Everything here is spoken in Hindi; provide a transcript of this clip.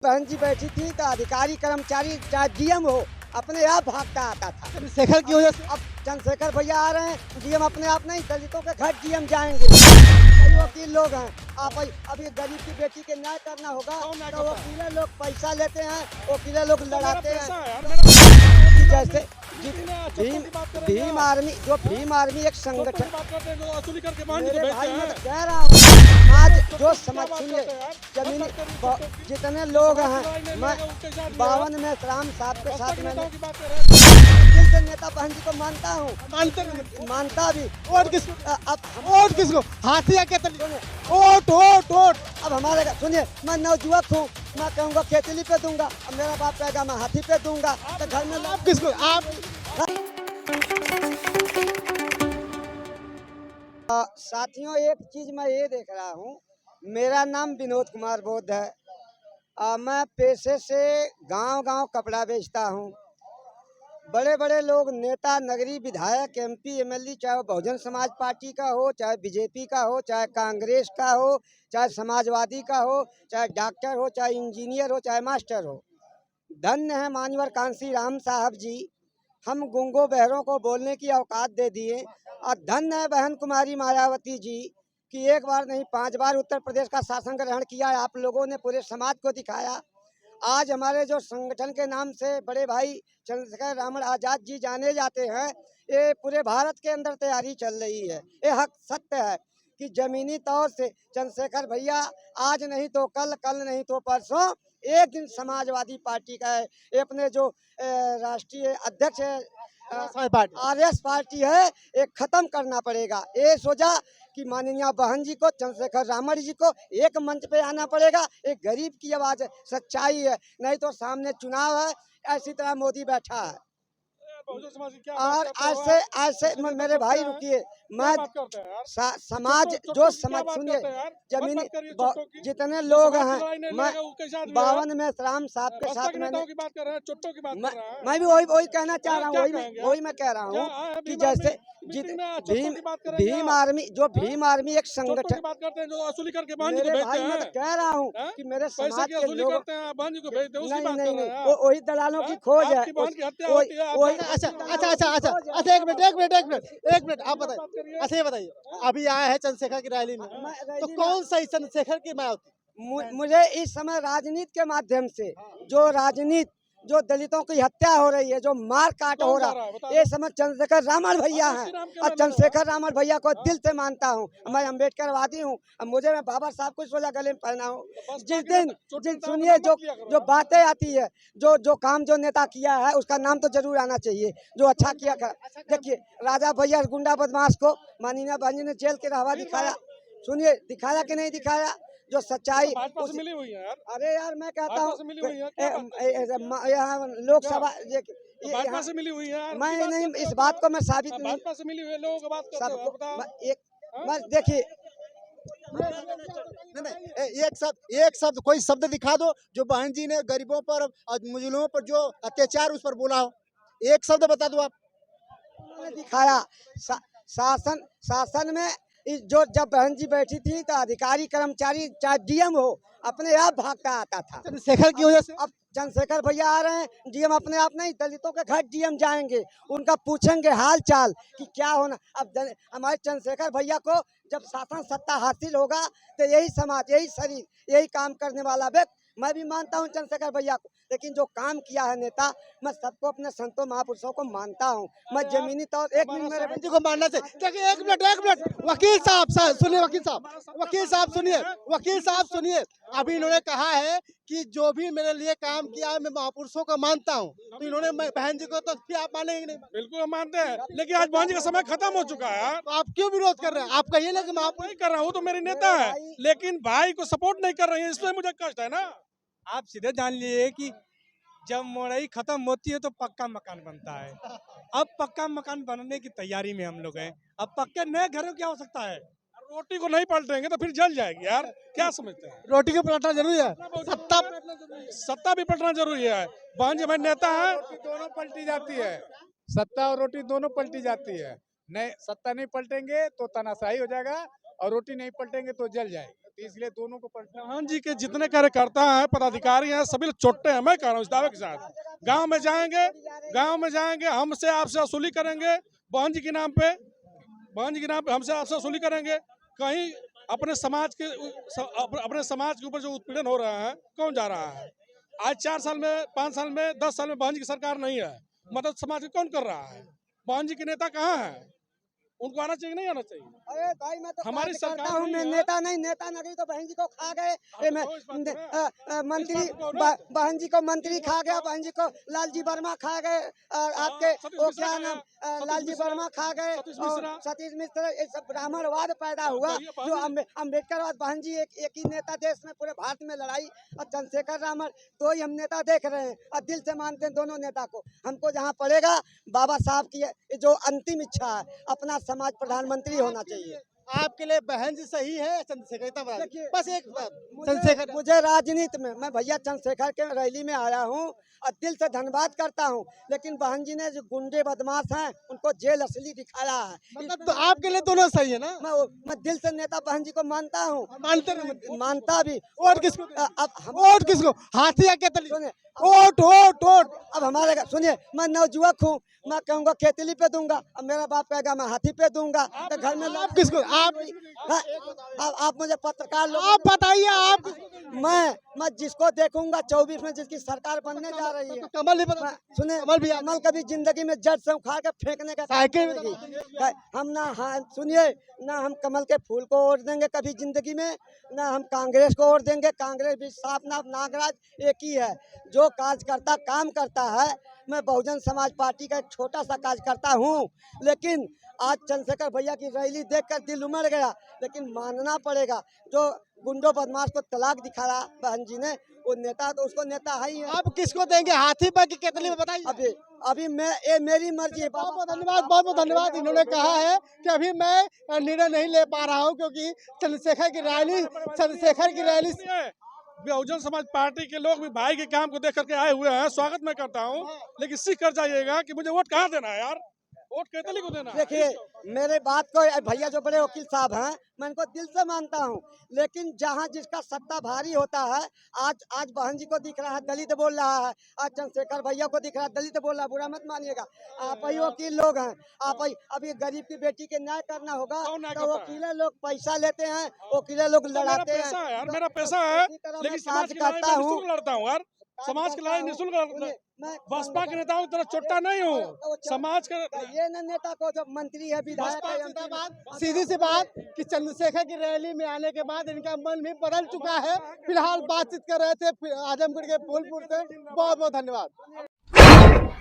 बहन जी बैठी थी तो अधिकारी कर्मचारी चाहे डीएम हो अपने आप भागता आता था। चंद्रशेखर की वजह से अब चंद्रशेखर भैया आ रहे हैं, डीएम अपने आप नहीं, दलितों के घर डीएम जाएंगे। कई वकील लोग हैं, आप अब ये गरीब की बेटी के न्याय करना होगा तो वकील लोग पैसा लेते हैं, वकील लोग लड़ाते हैं। जैसे भीम आर्मी, जो भीम आर्मी एक संगठन, मेरे भाई मैं तो कह रहा हूँ आज जो समझ सुनिए जमीन जितने लोग हैं, मैं 52 में राम साहब के साथ मैंने दिल से नेता बहन जी को मानता हूँ, मानता भी। वोट किस अब वोट किसको हाथिया के वोट वोट वोट अब हमारे सुनिए, मैं नवजुवक हूँ, मैं कहूँगा खेतली पे दूंगा, अब मेरा बाप कहेगा मैं हाथी पे दूंगा, तो घर में आप किसको आप साथियों एक चीज मैं ये देख रहा हूँ, मेरा नाम विनोद कुमार बोध है। मैं पेशे से गांव-गांव कपड़ा बेचता हूँ। बड़े बड़े लोग नेता, नगरीय विधायक, एमपी, एमएलए, चाहे वो बहुजन समाज पार्टी का हो, चाहे बीजेपी का हो, चाहे कांग्रेस का हो, चाहे समाजवादी का हो, चाहे डॉक्टर हो, चाहे इंजीनियर हो, चाहे मास्टर हो, धन्य है मान्यवर कांसी राम साहब जी, हम गूंगों बहरों को बोलने की औकात दे दिए। और धन्य है बहन कुमारी मायावती जी कि एक बार नहीं 5 बार उत्तर प्रदेश का शासन ग्रहण किया है, आप लोगों ने पूरे समाज को दिखाया। आज हमारे जो संगठन के नाम से बड़े भाई चंद्रशेखर रामन आजाद जी जाने जाते हैं, ये पूरे भारत के अंदर तैयारी चल रही है। ये हक सत्य है कि जमीनी तौर से चंद्रशेखर भैया आज नहीं तो कल, कल नहीं तो परसों एक दिन समाजवादी पार्टी का है, ये अपने जो राष्ट्रीय अध्यक्ष है आरएस पार्टी है, एक खत्म करना पड़ेगा। ये सोचा कि माननीय बहन जी को, चंद्रशेखर रामन जी को एक मंच पे आना पड़ेगा। एक गरीब की आवाज है, सच्चाई है, नहीं तो सामने चुनाव है, ऐसी तरह मोदी बैठा है। और ऐसे ऐसे मेरे भाई रुकिए, मैं समाज जो समझ सुनिए जमीनी जितने लोग हैं, मैं 52 में राम साहब के साथ मैं भी वही कहना चाह रहा हूँ, वही मैं कह रहा हूँ कि जैसे भीम आर्मी, जो भीम आर्मी एक संगठन, मेरे भाई मैं तो कह रहा हूँ कि मेरे समाज के लोग नहीं वही दलालों की खोज है। अच्छा एक मिनट आप बताइए। अच्छा ये बताइए, अभी आया है चंद्रशेखर की रैली में, तो कौन सा चंद्रशेखर की मायावती? मुझे इस समय राजनीति के माध्यम से जो दलितों की हत्या हो रही है, जो मार काट हो रहा है, ये समय चंद्रशेखर रामन भैया हैं। और चंद्रशेखर रामन भैया को दिल से मानता हूँ, मैं अम्बेडकरवादी हूँ। अब मुझे मैं बाबा साहब को सोचा गले में पहना हूँ। जिस सुनिए जो बातें आती है, जो काम जो नेता किया है उसका नाम तो जरूर आना चाहिए, जो अच्छा किया। देखिए राजा भैया गुंडा बदमाश को माननीय बहन जी ने जेल के रहवा दिखाया, सुनिए दिखाया कि नहीं दिखाया, जो सच्चाई मिली हुई है यार। अरे यार मैं कहता हूँ यहाँ लोकसभा यहाँ से मिली हुई है यार। मैं नहीं, इस बात को मैं साबित नहीं, भाजपा से मिली हुई है, लोगों को बात करते हो बताओ। बस देखिए एक शब्द कोई शब्द दिखा दो जो बहन जी ने गरीबों पर और मुजरिमों पर जो अत्याचार उस पर बोला हो, एक शब्द बता दो आप। दिखाया शासन में जो जब बहन जी बैठी थी तो अधिकारी कर्मचारी चाहे डीएम हो अपने आप भागता आता था। चंद्रशेखर की वजह से अब चंद्रशेखर भैया आ रहे हैं, डीएम अपने आप नहीं, दलितों के घर डीएम जाएंगे, उनका पूछेंगे हाल चाल कि क्या होना। अब हमारे चंद्रशेखर भैया को जब शासन सत्ता हासिल होगा तो यही समाज, यही शरीर, यही काम करने वाला व्यक्ति, मैं भी मानता हूं चंद्रशेखर भैया को, लेकिन जो काम किया है नेता, मैं सबको अपने संतों महापुरुषों को मानता हूं। मैं जमीनी तौर एक मिनट मेरे बहन जी को मानना चाहिए। एक मिनट वकील साहब सुनिए, वकील साहब सुनिए। अभी इन्होंने कहा है कि जो भी मेरे लिए काम किया मैं महापुरुषों को मानता हूँ, तो इन्होंने बहन जी को तो फिर आप मानेंगे नहीं? बिल्कुल हम मानते हैं, लेकिन आज बहन जी का समय खत्म हो चुका है। तो आप क्यों विरोध कर रहे हैं? आप कहिए ना कि मैं नहीं कर रहा हूँ, तो मेरे नेता है, लेकिन भाई को सपोर्ट नहीं कर रही है, इसलिए मुझे कष्ट है ना। आप सीधे जान लिए कि जब मोड़ई खत्म होती है तो पक्का मकान बनता है। अब पक्का मकान बनने की तैयारी में हम लोग हैं। अब पक्के नए घरों की आवश्यकता है। रोटी को नहीं पलटेंगे तो फिर जल जाएगी यार, क्या समझते हैं? रोटी को पलटना जरूरी है, सत्ता भी पलटना जरूरी है। बहन जी हमारे नेता है, दोनों पलटी जाती है, सत्ता और रोटी दोनों पलटी जाती है। नहीं, सत्ता नहीं पलटेंगे तो तानाशाही हो जाएगा और रोटी नहीं पलटेंगे तो जल जाएगी। तो इसलिए दोनों को पलटना। चौहान जी के जितने कार्यकर्ता हैं, पदाधिकारी हैं, सभी लोग चोट्टे हैं। मैं कह रहा हूँ इस दावे के साथ। गांव में जाएंगे, हमसे आपसे वसूली करेंगे, बहन जी के नाम पे हमसे आपसे वसूली करेंगे। कहीं अपने समाज के ऊपर जो उत्पीड़न हो रहा है, कौन जा रहा है? आज 4 साल में, 5 साल में, 10 साल में बहन जी की सरकार नहीं है, मतलब समाज को कौन कर रहा है? बहन जी के नेता कहाँ है? उनको आना चाहिए, नहीं आना चाहिए? अरे भाई मैं तो हमारी कार्यकर्ता सरकार हूँ, नहीं मैं है। नेता नहीं तो बहन जी को खा गए। ये मैं तो इस बात को है। मंत्री इस बात को है। बहन जी को मंत्री खा गया, बहन जी को लालजी वर्मा खा गए, और आपके सतीश वो मिश्रा क्या खा नाम गया, सतीश लालजी मिश्रा, वर्मा खा गए, सतीश और मिश्रा। सतीश मिश्र। ये सब ब्राह्मणवाद पैदा हुआ, कहिए बहन जो जी। अम्बेडकरवाद। बहन जी एक ही नेता देश में पूरे भारत में लड़ाई, और चंद्रशेखर रामन तो ही हम नेता देख रहे हैं, और दिल से मानते हैं दोनों नेता को। हमको जहाँ पड़ेगा बाबा साहब की जो अंतिम इच्छा है, अपना समाज प्रधानमंत्री होना चाहिए। आपके लिए बहन जी सही है या चंद्रशेखर? इतना बता दीजिए। देखिए, बस एक बात, चंद्रशेखर मुझे राजनीति में, मैं भैया चंद्रशेखर के रैली में आया हूँ और दिल से धन्यवाद करता हूँ, लेकिन बहन जी ने जो गुंडे बदमाश हैं उनको जेल असली दिखाया है। मतलब तो आपके लिए दोनों सही है ना? मैं दिल से नेता बहन जी को मानता हूँ, मानते नहीं? मानता भी। वोट किसको? अब हम वोट किसको? हाथी या केतली? सुनिए, वोट वोट वोट। अब हमारे सुनिए, मैं नवजुवक हूँ, मैं कहूँगा केतली पे दूंगा, अब मेरा बाप कहेगा मैं हाथी पे दूंगा, तो घर में आप किसको? आप हाँ, अब आप मुझे पत्रकार लोग, आप बताइए। आप मैं जिसको देखूंगा 24 में जिसकी सरकार बनने जा रही है। कमल नहीं पता? सुने, कमल भी कमल कभी जिंदगी में जड़ से उखाड़ के फेंकने का साइकिल काम में करेगी। हम ना, हाँ सुनिए, ना हम कमल के फूल को वोट देंगे कभी जिंदगी में, ना हम कांग्रेस को वोट देंगे। कांग्रेस भी साफ नाफ नागराज एक ही है। जो कार्यकर्ता काम करता है, मैं बहुजन समाज पार्टी का एक छोटा सा कार्यकर्ता हूँ, लेकिन आज चंद्रशेखर भैया की रैली देखकर दिल उमड़ गया। लेकिन मानना पड़ेगा, जो गुंडों बदमाश को तलाक दिखाया बहन जी ने, वो नेता तो उसको नेता है ही है। आप किसको देंगे? हाथी पर की केतली में? बताइए। अभी मैं, ये मेरी मर्जी है। बहुत बहुत धन्यवाद, बहुत बहुत धन्यवाद। इन्होंने कहा है कि अभी मैं निर्णय नहीं ले पा रहा हूँ, क्योंकि चंद्रशेखर की रैली बहुजन समाज पार्टी के लोग भी भाई के काम को देख करके आए हुए हैं, स्वागत मैं करता हूं, लेकिन सीख कर जाइएगा कि मुझे वोट कहाँ देना है यार, वोट केतली को देना है। देखिए, मेरे बात को भैया जो बड़े वकील साहब हैं, मैं इनको दिल से मानता हूं, लेकिन जहां जिसका सत्ता भारी होता है, आज बहन जी को दिख रहा है दलित बोल रहा है, आज चंद्रशेखर भैया को दिख रहा है दलित बोल रहा है, बुरा मत मानिएगा। आप ही वकील लोग हैं, आप ही, अभी गरीब की बेटी के न्याय करना होगा तो वकील लोग पैसा लेते हैं, वकील लोग लड़ाते हैं। यार मेरा पैसा है, लेकिन समाज की लड़ाई करता मैं हूँ, निःशुल्क लड़ता हूँ यार, समाज की लड़ाई निःशुल्क लड़ता हूँ। बसपा के नेताओं की तरह चोट्टा नहीं हूँ, समाज का ये न नेता को जो मंत्री है, विधायक है, MP सीधी सी बात कि चंद्रशेखर की रैली में आने के बाद इनका मन भी बदल चुका है। फिलहाल बातचीत कर रहे थे आजमगढ़ के फूलपुर से। बहुत बहुत धन्यवाद।